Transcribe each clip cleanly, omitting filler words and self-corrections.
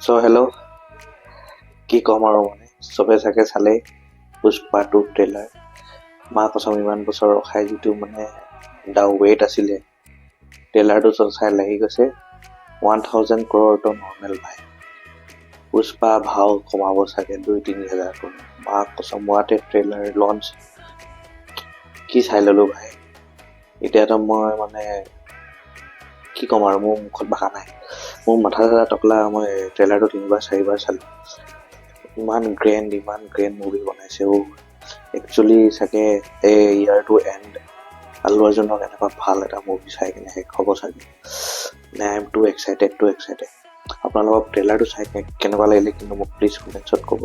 Hello', কি ক'ম আৰু মানে চবে চাগে চালেই পুষ্পা 2 ট্ৰেইলাৰ। মা কচম ইমান বছৰ ৰখাই যিটো মানে দা ৱেইট আছিলে, ট্ৰেইলাৰটো চাই লাগি গৈছে 1000 crore নৰ্মেল ভাই। পুষ্পা ভাও কমাব চাগে 2-3 হাজাৰ কৰোঁ। মা কচম মোৱাতে ট্ৰেইলাৰ লঞ্চ কি চাই ল'লো ভাই। এতিয়াতো মই মানে কি ক'ম আৰু মোৰ মুখত ভাষা নাই। মোৰ মাথা চাথা টকলা, মই ট্ৰেইলাৰটো 3-4 চালোঁ। ইমান গ্ৰেণ্ড মুভি বনাইছে। একচুৱেলি চাগে এই ইয়াৰটো এণ্ড আল্লু অৰ্জুনক এনেকুৱা ভাল এটা মুভি চাই কিনে শেষ হ'ব চাগে। I am too excited. আপোনালোকক ট্ৰেইলাৰটো চাই কেনেকুৱা লাগিলে কিন্তু মোক প্লিজ কমেণ্টছত ক'ব।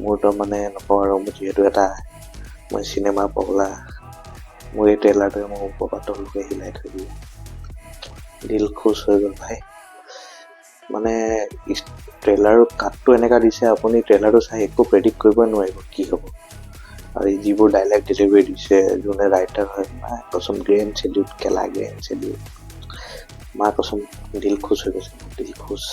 মোৰতো মানে নকওঁ আৰু, মোৰ যিহেতু মই চিনেমা পগলা, মোৰ এই ট্ৰেইলাৰটোৱে মোৰ কপালটোলৈকে হিলাই থৈ দিয়ে। দিল খুচ হৈ গ'ল ভাই। মানে ট্ৰেইলাৰৰ কাটটো এনেকুৱা দিছে, আপুনি ট্ৰেইলাৰটো চাই একো প্ৰেডিক্ট কৰিব নোৱাৰিব কি হ'ব। আৰু যিবোৰ ডাইলগ ডেলিভাৰী দিছে, যোনে ৰাইটাৰ হয়, মা কচম গ্ৰেণ্ড চেলিউট, কেলা গ্ৰেণ্ড চেলিউট। মা কচম দিল খুচ হৈ গৈছে, দিল খুচ।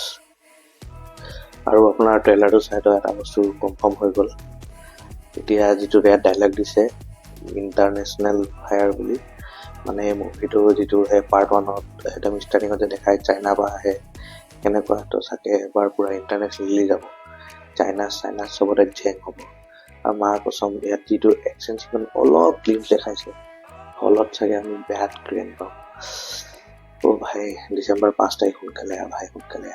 আৰু আপোনাৰ ট্ৰেইলাৰটো চাইতো এটা বস্তু কনফাৰ্ম হৈ গ'ল। এতিয়া যিটো ইয়াত ডাইলগ দিছে ইণ্টাৰনেশ্যনেল ফায়াৰ বুলি, মানে মুভিটো যিটো পাৰ্ট 1ত একদম ষ্টাৰ্টিঙতে দেখায় চাইনা পৰা আহে কেনেকুৱাটো চাগে এবাৰ পূৰা ইণ্টাৰনেশ্যনেলি যাব। চাইনা চবতে জেং হ'ব। আৰু মা কচম ইয়াত যিটো একশ্যন চিকুৱেঞ্চ অলপ ক্লিপছ দেখাইছে, হলত চাগে আমি বেয়াত গ্ৰেণ্ড পাওঁ। ভাই ডিচেম্বৰ 5 তাৰিখ সোনকালে ভাই, সোনকালে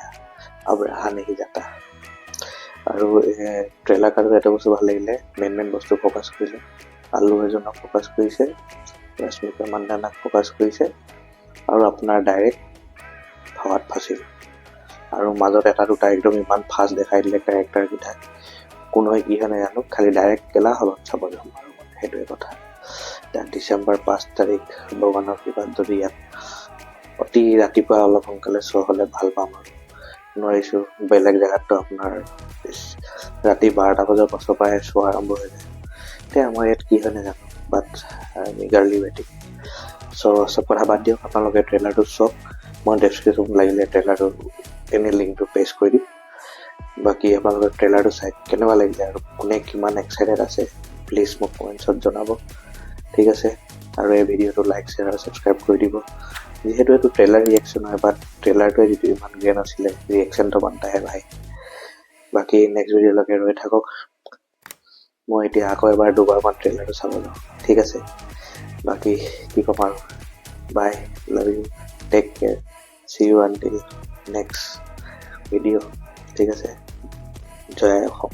আৰু ৰাহা নেহি যাতা। আৰু ট্ৰেইলাৰ কাৰ্ডত এটা বস্তু ভাল লাগিলে, মেইন বস্তু ফ'কাছ কৰিলে। আল্লু অৰ্জুনক ফ'কাছ কৰিছে, ৰশ্মিকা মান্দানাক ফ'কাছ কৰিছে, আৰু আপোনাৰ ডাইৰেক্ট ভাৱাত ফাঁচিল। আৰু মাজত এটা দুটা একদম ইমান ফাষ্ট দেখাই দিলে কেৰেক্টাৰকেইটা, কোনোৱে কি হয় নাজানো, খালি ডাইৰেক্ট কেলা হলত চাব যাম আৰু সেইটোৱে কথা। এতিয়া ডিচেম্বৰ 5 তাৰিখ ভগৱানৰ কৃপাত যদি ইয়াত অতি ৰাতিপুৱা অলপ সোনকালে শ্ব' হ'লে ভাল পাম আৰু। নোৱাৰিছোঁ বেলেগ জেগাততো আপোনাৰ ৰাতি 12টা বজাৰ পাছৰ পৰাই শ্ব' আৰম্ভ হৈ যায়। এতিয়া আমাৰ ইয়াত কি হয় নাজানো, বাট ইগাৰলি ৱেটিং। চব কথা বাদ দিয়ক, আপোনালোকে ট্ৰেইলাৰটো চাওক। মই ডেছক্ৰিপশ্যন লাগিলে ট্ৰেইলাৰটো এনেই লিংকটো পেষ্ট কৰি দিম। বাকী আপোনালোকৰ ট্ৰেইলাৰটো চাই কেনেকুৱা লাগিলে আৰু কোনে কিমান এক্সাইটেড আছে প্লিজ মোক কমেণ্টছত জনাব, ঠিক আছে। আৰু এই ভিডিঅ'টো লাইক, শ্বেয়াৰ আৰু ছাবস্ক্ৰাইব কৰি দিব। যিহেতু এইটো ট্ৰেইলাৰ ৰিয়েকশ্যন হয়, বাট ট্ৰেইলাৰটোৱে যিটো ইমান জ্ঞান আছিলে, ৰিয়েকশ্যনটো বানতাহে ভাই। বাকী নেক্সট ভিডিঅ'লৈকে ৰৈ থাকক। মই এতিয়া আকৌ এবাৰ দুবাৰমান ট্ৰেইলাৰটো চাব যাওঁ, ঠিক আছে। বাকী কি ক'ম আৰু, bye, love you, take care, see you until next video', ঠিক আছে। জয় অসম।